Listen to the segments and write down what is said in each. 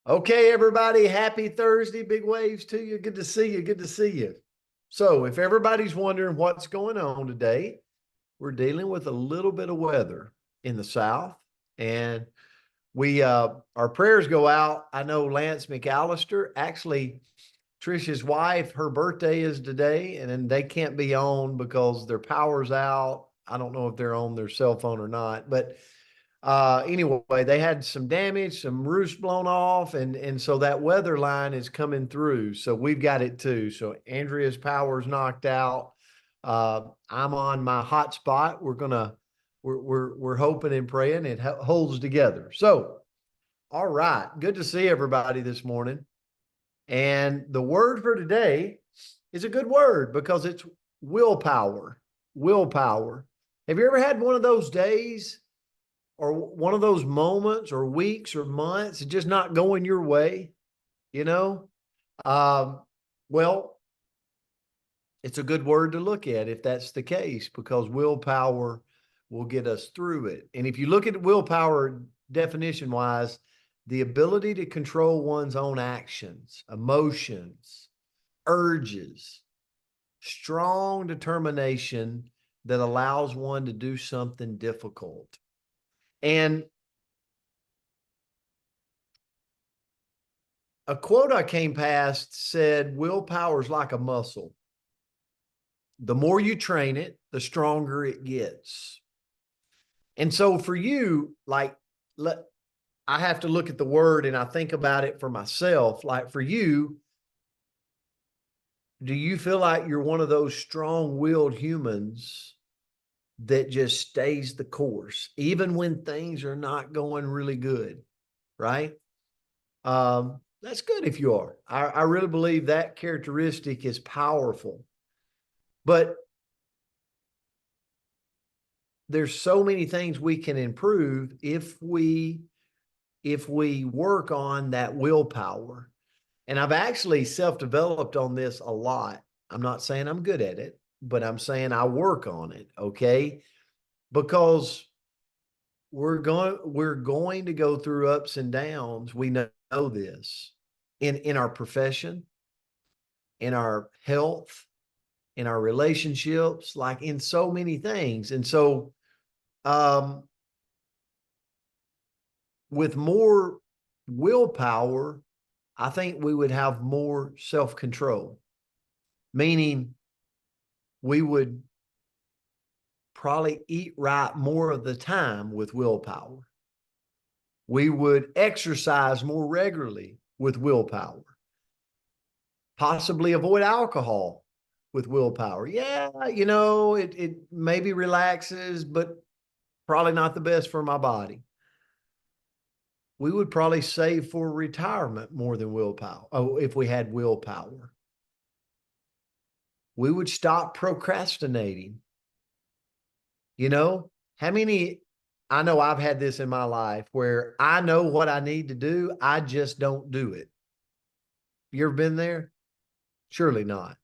Okay, everybody, happy Thursday. Big waves to you. Good to see you. Good to see you. So, if everybody's wondering what's going on today, we're dealing with a little bit of weather in the South, and we our prayers go out. I know Lance McAllister, actually Trisha's wife, her birthday is today, and then they can't be on because their power's out. I don't know if they're on their cell phone or not, but anyway, they had some damage, some roofs blown off, and so that weather line is coming through. So we've got it too. So Andrea's power's knocked out. I'm on my hotspot. We're hoping and praying it holds together. So all right, good to see everybody this morning. And the word for today is a good word because it's willpower. Willpower. Have you ever had one of those days or one of those moments or weeks or months just not going your way, you know? Um, well, it's a good word to look at if that's the case, because willpower will get us through it. And if you look at willpower definition wise, the ability to control one's own actions, emotions, urges, strong determination that allows one to do something difficult. And a quote I came past said, willpower is like a muscle. The more you train it, the stronger it gets. And so for you, I have to look at the word and I think about it for myself. Like for you, do you feel like you're one of those strong-willed humans that just stays the course, even when things are not going really good, right? That's good if you are. I really believe that characteristic is powerful. But there's so many things we can improve if we work on that willpower. And I've actually self-developed on this a lot. I'm not saying I'm good at it, but I'm saying I work on it, okay? Because we're going to go through ups and downs. We know this in our profession, in our health, in our relationships, like in so many things. And so um with more willpower, I think we would have more self-control, meaning we would probably eat right more of the time with willpower. We would exercise more regularly with willpower, possibly avoid alcohol with willpower. Yeah, it maybe relaxes, but probably not the best for my body. We would probably save for retirement more than willpower. Oh, if we had willpower, we would stop procrastinating. You know, how many, I know I've had this in my life where I know what I need to do, I just don't do it. You ever been there? Surely not,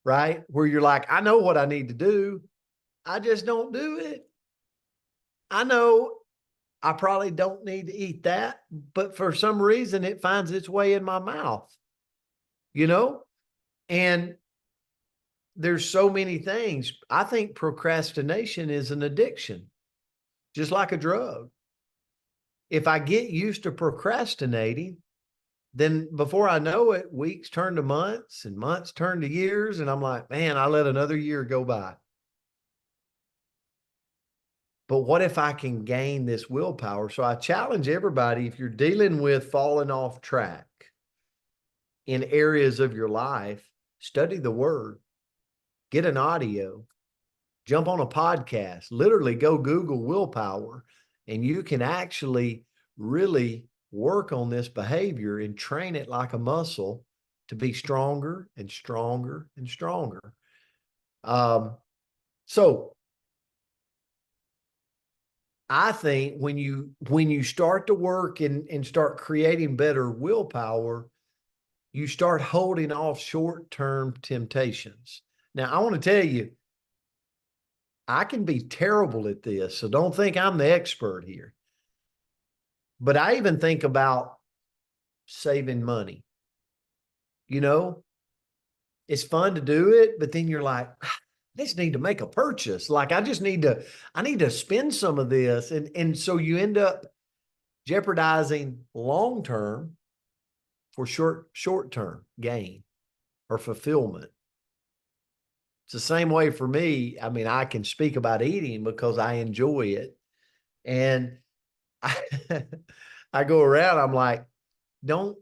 right? Where you're like, I know what I need to do, I just don't do it. I know I probably don't need to eat that, but for some reason it finds its way in my mouth, you know? And there's so many things. I think procrastination is an addiction, just like a drug. If I get used to procrastinating, then before I know it, weeks turn to months and months turn to years. And I'm like, man, I let another year go by. But what if I can gain this willpower? So I challenge everybody, if you're dealing with falling off track in areas of your life, study the word, get an audio, jump on a podcast, literally go Google willpower, and you can actually really work on this behavior and train it like a muscle to be stronger and stronger and stronger. So I think when you start to work and start creating better willpower, you start holding off short-term temptations. Now, I want to tell you, I can be terrible at this, so don't think I'm the expert here. But I even think about saving money. You know, it's fun to do it, but then you're like, "Ah, I just need to make a purchase. Like I need to spend some of this. And so you end up jeopardizing long term for short term gain or fulfillment. It's the same way for me. I mean, I can speak about eating because I enjoy it. And I, I go around, I'm like, don't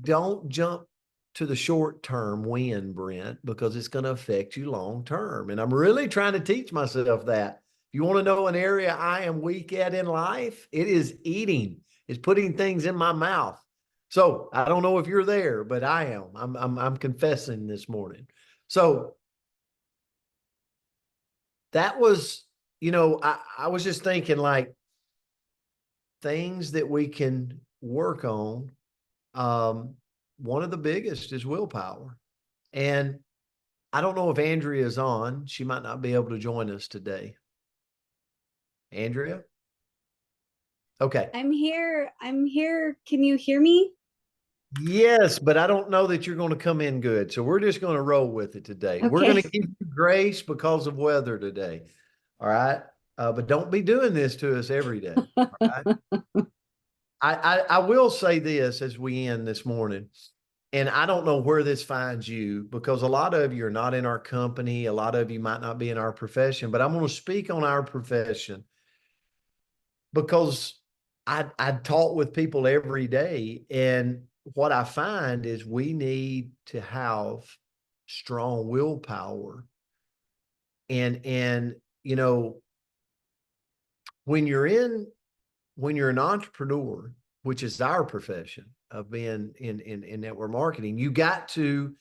don't jump to the short term win, Brent, because it's going to affect you long term. And I'm really trying to teach myself that. If you want to know an area I am weak at in life, it is eating, is putting things in my mouth. So I don't know if you're there, but I am. I'm confessing this morning. So that was, I was just thinking like things that we can work on. One of the biggest is willpower. And I don't know if Andrea is on. She might not be able to join us today. Andrea? Okay. I'm here. I'm here. Can you hear me? Yes, but I don't know that you're going to come in good. So we're just going to roll with it today. We're going to Okay. give you grace because of weather today. All right. But don't be doing this to us every day. All right. I will say this as we end this morning, and I don't know where this finds you because a lot of you are not in our company. A lot of you might not be in our profession, but I'm going to speak on our profession because I talk with people every day. And what I find is we need to have strong willpower. And, when you're in when you're an entrepreneur, which is our profession of being in network marketing, you got to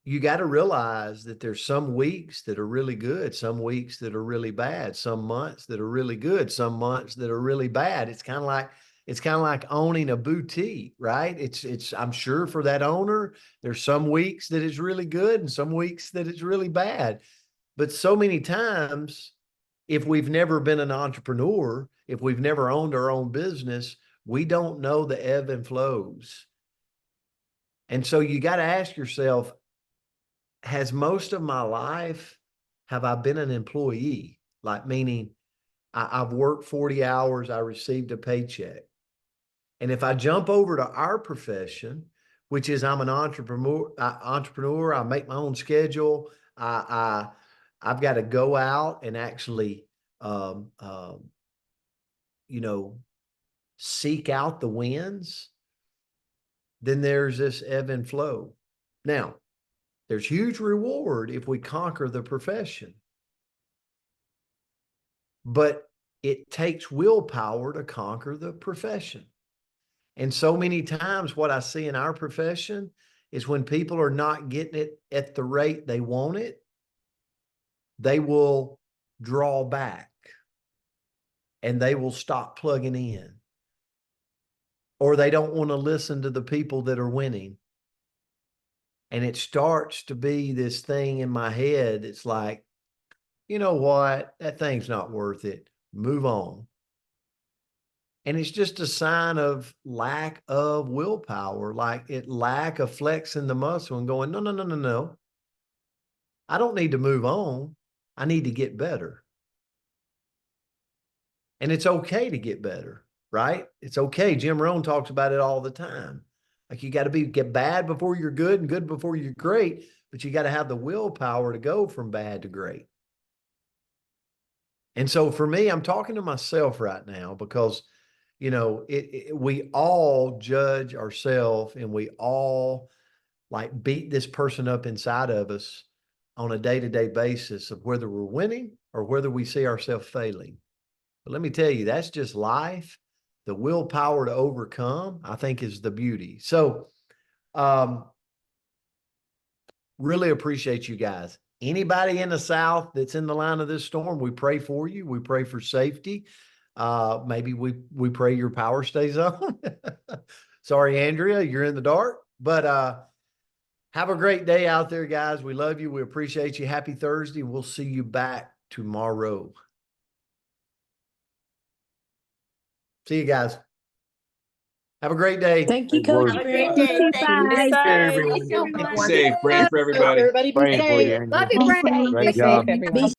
realize that there's some weeks that are really good, some weeks that are really bad, some months that are really good, some months that are really bad. It's kind of like owning a boutique, right? It's I'm sure for that owner, there's some weeks that is really good and some weeks that it's really bad. But so many times, if we've never been an entrepreneur, if we've never owned our own business, we don't know the ebb and flows. And so you got to ask yourself, has most of my life, have I been an employee? Like, meaning I've worked 40 hours, I received a paycheck. And if I jump over to our profession, which is I'm an entrepreneur, I make my own schedule. I've got to go out and actually, um, um, you know, seek out the wins. Then there's this ebb and flow. Now, there's huge reward if we conquer the profession, but it takes willpower to conquer the profession. And so many times, what I see in our profession is when people are not getting it at the rate they want it, they will draw back and they will stop plugging in, or they don't want to listen to the people that are winning. And it starts to be this thing in my head. It's like, you know what? That thing's not worth it. Move on. And it's just a sign of lack of willpower, like lack of flexing the muscle and going, no, no, no, no, no. I don't need to move on. I need to get better. And it's okay to get better, right? It's okay. Jim Rohn talks about it all the time. Like you got to get bad before you're good and good before you're great, but you got to have the willpower to go from bad to great. And so for me, I'm talking to myself right now because, we all judge ourselves and we all like beat this person up inside of us on a day-to-day basis of whether we're winning or whether we see ourselves failing. But let me tell you, that's just life. The willpower to overcome, I think, is the beauty. So, um, really appreciate you guys. Anybody in the South that's in the line of this storm, we pray for you. We pray for safety. Maybe we pray your power stays on. Sorry, Andrea, you're in the dark. But have a great day out there, guys. We love you. We appreciate you. Happy Thursday. We'll see you back tomorrow. See you guys. Have a great day. Thank you, Great Coach work. Have a great Brent. day. You Thank too. you. Bye. Miss Bye, you. everyone. Miss you, Be everyone. safe. Praying for everybody. Everybody be Praying for safe. you, Andrew. Great Be job, safe. everyone. Be